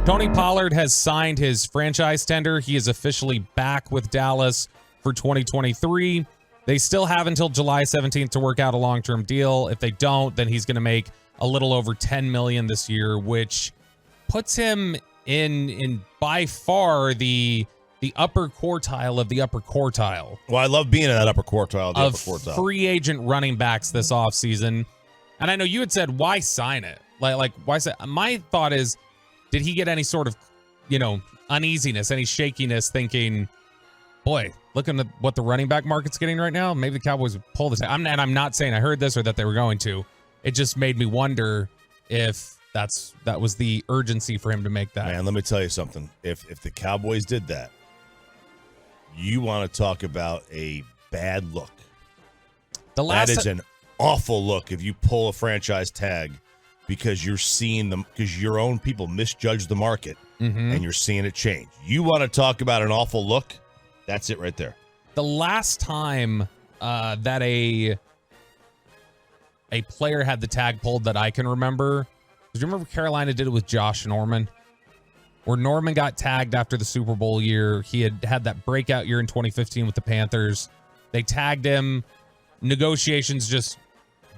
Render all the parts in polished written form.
Tony Pollard has signed his franchise tender. He is officially back with Dallas for 2023. They still have until July 17th to work out a long-term deal. If they don't, then he's going to make a little over $10 million this year, which puts him in by far the upper quartile of the upper quartile. Well, I love being in that upper quartile of free agent running backs this offseason. And I know you had said, why sign it? Like why say? My thought is, did he get any sort of, uneasiness, any shakiness, thinking, boy, looking at what the running back market's getting right now, maybe the Cowboys would pull this. And I'm not saying I heard this or that they were going to. It just made me wonder if that was the urgency for him to make that. Man, let me tell you something. If the Cowboys did that, you want to talk about a bad look. That is an awful look if you pull a franchise tag because you're seeing them, because your own people misjudge the market and you're seeing it change. You want to talk about an awful look? That's it right there. The last time that a player had the tag pulled that I can remember, do you remember Carolina did it with Josh Norman? Where Norman got tagged after the Super Bowl year. He had that breakout year in 2015 with the Panthers. They tagged him. Negotiations just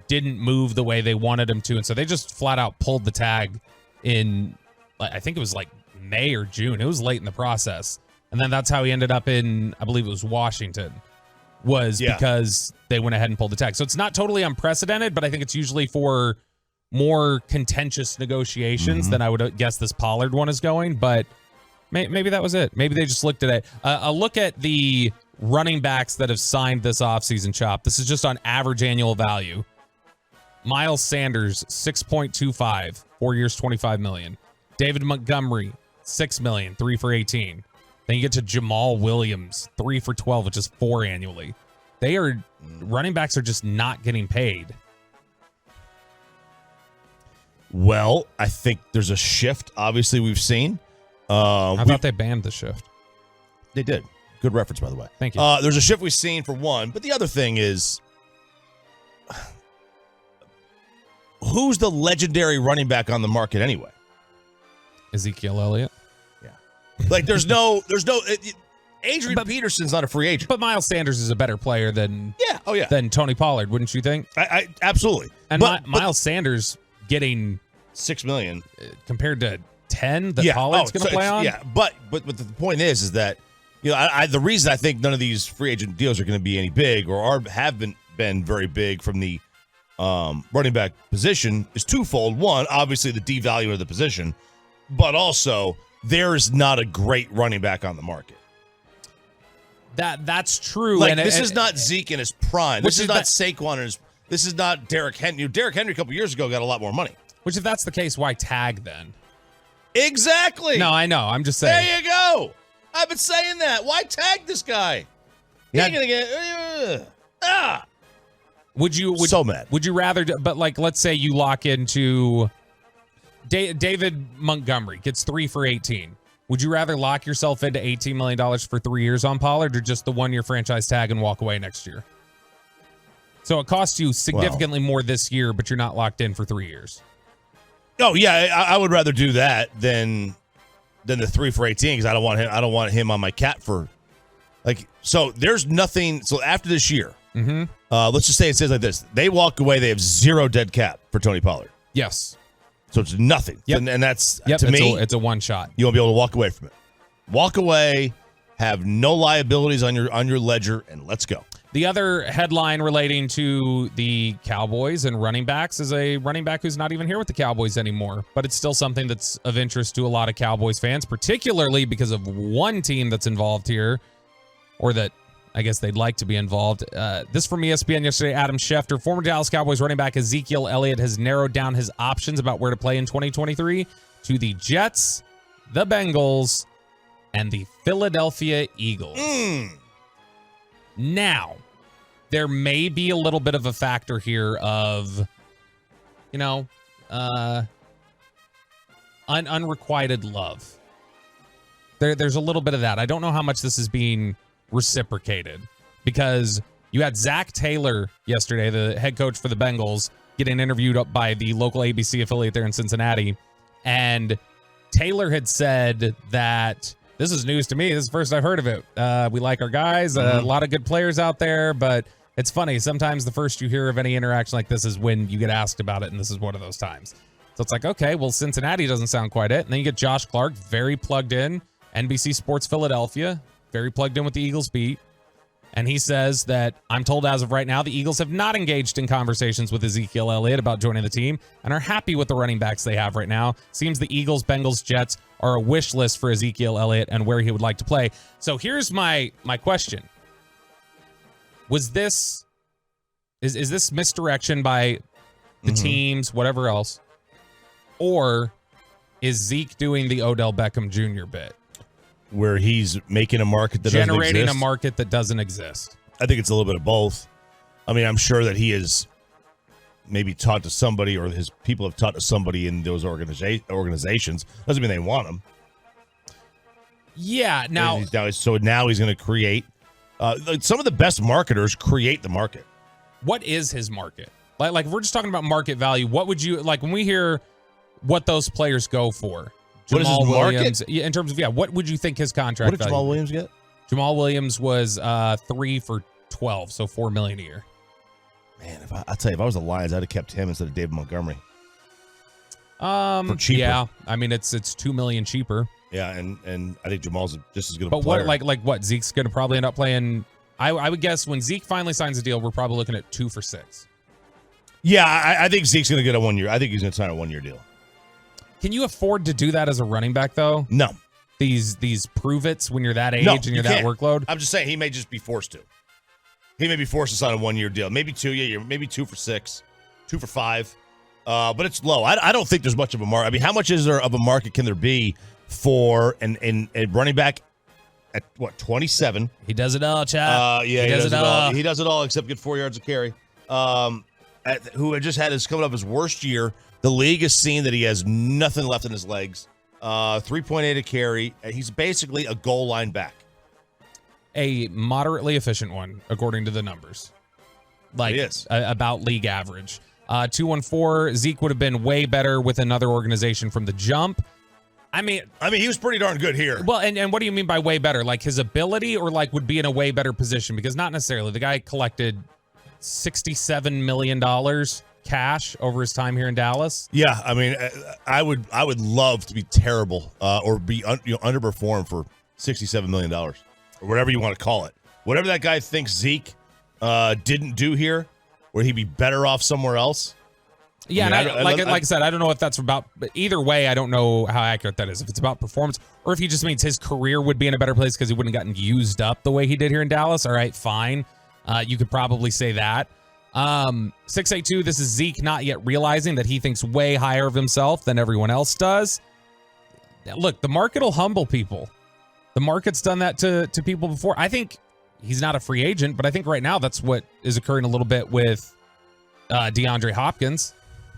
didn't move the way they wanted him to. And so they just flat out pulled the tag in, I think it was like May or June. It was late in the process. And then that's how he ended up in, I believe it was Washington, because they went ahead and pulled the tag. So it's not totally unprecedented, but I think it's usually for more contentious negotiations than I would guess this Pollard one is going, but maybe that was it. Maybe they just looked at it. A look at the running backs that have signed this offseason, Chop. This is just on average annual value. Miles Sanders, 6.25, 4 years, $25 million. David Montgomery, $6 million, 3 for 18. Then you get to Jamal Williams, 3 for 12, which is 4 annually. Running backs are just not getting paid. Well, I think there's a shift. Obviously, we've seen. How about they banned the shift? They did. Good reference, by the way. Thank you. There's a shift we've seen for one, but the other thing is, who's the legendary running back on the market anyway? Ezekiel Elliott. Yeah. Like, there's no. Adrian Peterson's not a free agent, but Miles Sanders is a better player than than Tony Pollard, wouldn't you think? I absolutely. And Miles Sanders getting $6 million compared to 10 that Pollard's going to play on. Yeah, but the point is that the reason I think none of these free agent deals are going to be any big or have been very big from the running back position is twofold. One, obviously the devalue of the position, but also there is not a great running back on the market. That's true. Like, this is not Zeke in his prime. This is not Saquon in his. This is not Derrick Henry. Derrick Henry a couple years ago got a lot more money. Which, if that's the case, why tag then? Exactly. No, I know. I'm just saying. There you go. I've been saying that. Why tag this guy? He ain't gonna get. Would you? So mad. Would you rather? But like, let's say you lock into David Montgomery gets 3 for 18. Would you rather lock yourself into $18 million for 3 years on Pollard, or just the 1 year franchise tag and walk away next year? So it costs you significantly more this year, but you're not locked in for 3 years. Oh yeah, I would rather do that than the 3 for 18 because I don't want him on my cap for So there's nothing. So after this year, let's just say it says like this: they walk away, they have 0 dead cap for Tony Pollard. Yes. So it's nothing. Yep. And that's to me, it's a one shot. You won't be able to walk away from it. Walk away, have no liabilities on your ledger, and let's go. The other headline relating to the Cowboys and running backs is a running back who's not even here with the Cowboys anymore, but it's still something that's of interest to a lot of Cowboys fans, particularly because of one team that's involved here, or that I guess they'd like to be involved. This from ESPN yesterday, Adam Schefter. Former Dallas Cowboys running back Ezekiel Elliott has narrowed down his options about where to play in 2023 to the Jets, the Bengals, and the Philadelphia Eagles. Now, there may be a little bit of a factor here of, unrequited love. There's a little bit of that. I don't know how much this is being reciprocated because you had Zach Taylor yesterday, the head coach for the Bengals, getting interviewed up by the local ABC affiliate there in Cincinnati, and Taylor had said that this is news to me. This is the first I've heard of it. We like our guys, a lot of good players out there, but it's funny. Sometimes the first you hear of any interaction like this is when you get asked about it, and this is one of those times. So it's like, okay, well, Cincinnati doesn't sound quite it. And then you get Josh Clark, very plugged in, NBC Sports Philadelphia, very plugged in with the Eagles beat. And he says that I'm told as of right now, the Eagles have not engaged in conversations with Ezekiel Elliott about joining the team and are happy with the running backs they have right now. Seems the Eagles, Bengals, Jets are a wish list for Ezekiel Elliott and where he would like to play. So here's my question. Was this, is this misdirection by the teams, whatever else? Or is Zeke doing the Odell Beckham Jr. bit? Where he's making a market that doesn't exist. Generating a market that doesn't exist. I think it's a little bit of both. I mean, I'm sure that he has maybe talked to somebody, or his people have talked to somebody in those organizations. Doesn't mean they want him. Yeah. Now he's going to create. Some of the best marketers create the market. What is his market? Like if we're just talking about market value, what would you like when we hear what those players go for? Jamal Williams, in terms of, what would you think his contract What did Jamal Williams get? Jamal Williams was 3 for $12, so $4 million a year. Man, I'll tell you, if I was the Lions, I'd have kept him instead of David Montgomery. For cheaper. Yeah, I mean it's $2 million cheaper. Yeah, and I think Jamal's just as good. But what what Zeke's going to probably end up playing? I would guess when Zeke finally signs a deal, we're probably looking at 2 for $6. Yeah, I think Zeke's going to get a 1 year. I think he's going to sign a 1 year deal. Can you afford to do that as a running back, though? No. These prove-its when you're that age and you're that workload? I'm just saying he may just be forced to. He may be forced to sign a 1 year deal. Maybe 2 year, maybe 2 for $6, 2 for $5. But it's low. I don't think there's much of a market. I mean, how much is there of a market can there be for a running back at, 27? He does it all, Chad. Yeah, he does it all. He does it all except get 4 yards of carry. Who had just had coming up his worst year. The league has seen that he has nothing left in his legs. 3.8 a carry. He's basically a goal line back. A moderately efficient one, according to the numbers. Like, he is. About league average. 214, Zeke would have been way better with another organization from the jump. I mean, he was pretty darn good here. Well, and what do you mean by way better? Like his ability, or like would be in a way better position? Because not necessarily. The guy collected $67 million cash over his time here in Dallas. Yeah, I mean, I would love to be terrible or be underperform for $67 million or whatever you want to call it. Whatever that guy thinks Zeke didn't do here, where he'd be better off somewhere else. Yeah, like I said, I don't know if that's about. But either way, I don't know how accurate that is. If it's about performance, or if he just means his career would be in a better place because he wouldn't have gotten used up the way he did here in Dallas. All right, fine. You could probably say that. 682, this is Zeke not yet realizing that he thinks way higher of himself than everyone else does. Look, the market will humble people. The market's done that to people before. I think he's not a free agent, but I think right now that's what is occurring a little bit with DeAndre Hopkins,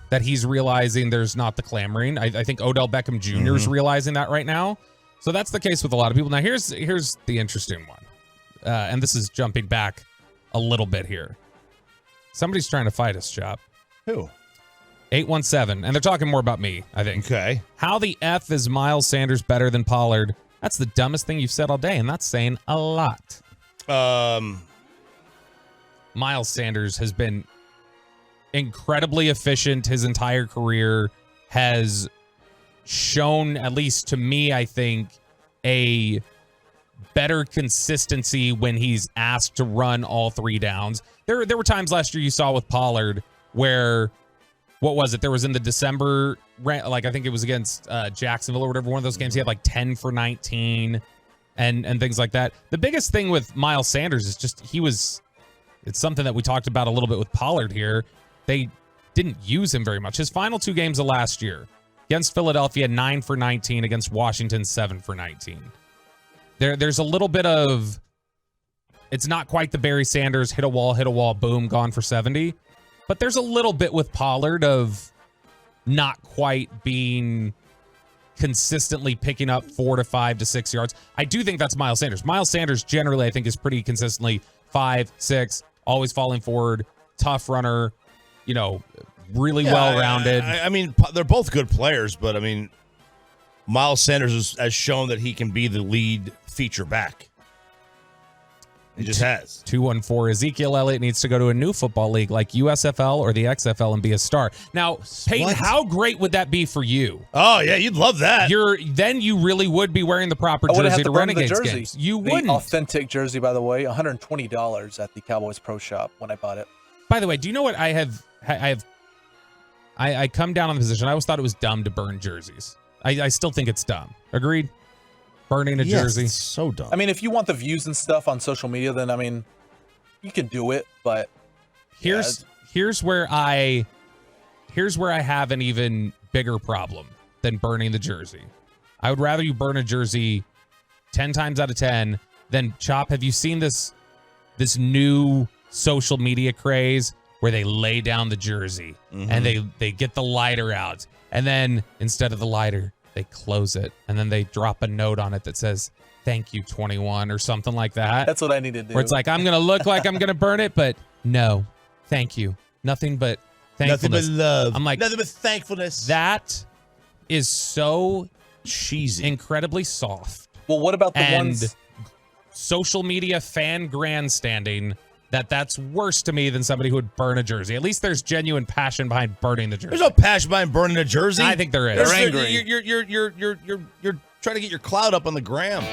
that he's realizing there's not the clamoring. I think Odell Beckham Jr. is realizing that right now. So that's the case with a lot of people. Now, here's the interesting one. And this is jumping back a little bit here. Somebody's trying to fight us, Chop. Who? 817. And they're talking more about me, I think. Okay. How the F is Miles Sanders better than Pollard? That's the dumbest thing you've said all day, and that's saying a lot. Miles Sanders has been incredibly efficient his entire career, has shown, at least to me, I think, a better consistency when he's asked to run all 3 downs. There were times last year you saw with Pollard where, what was it? There was in the December, like I think it was against Jacksonville or whatever, one of those games, he had like 10 for 19 and things like that. The biggest thing with Miles Sanders is just it's something that we talked about a little bit with Pollard here. They didn't use him very much. His final 2 games of last year, against Philadelphia, 9 for 19, against Washington, 7 for 19. There's a little bit of, it's not quite the Barry Sanders hit a wall, boom, gone for 70. But there's a little bit with Pollard of not quite being consistently picking up 4 to 5 to 6 yards. I do think that's Miles Sanders. Miles Sanders generally, I think, is pretty consistently 5, 6, always falling forward, tough runner, really well-rounded. I mean, they're both good players, but I mean, Miles Sanders has shown that he can be the lead feature back. He just has. 214. Ezekiel Elliott needs to go to a new football league like USFL or the XFL and be a star. Now, Peyton, how great would that be for you? Oh, yeah, you'd love that. Then you really would be wearing the proper jersey to Renegades games. You wouldn't. The authentic jersey, by the way, $120 at the Cowboys Pro Shop when I bought it. By the way, do you know what I come down on the position. I always thought it was dumb to burn jerseys. I still think it's dumb. Agreed? Burning a jersey. It's so dumb. I mean, if you want the views and stuff on social media, then I mean, you can do it. But here's where I have an even bigger problem than burning the jersey. I would rather you burn a jersey 10 times out of 10 than Chop. Have you seen this new social media craze where they lay down the jersey and they get the lighter out, and then instead of the lighter, they close it, and then they drop a note on it that says, "Thank you, 21," or something like that. That's what I need to do. Where it's like, I'm going to look like I'm going to burn it, but no, thank you. Nothing but thankfulness. Nothing but love. I'm like, nothing but thankfulness. That is so cheesy. Incredibly soft. Well, what about the ones? Social media fan grandstanding that's worse to me than somebody who would burn a jersey. At least there's genuine passion behind burning the jersey. There's no passion behind burning a jersey. I think there is. They're angry. You're trying to get your clout up on the gram.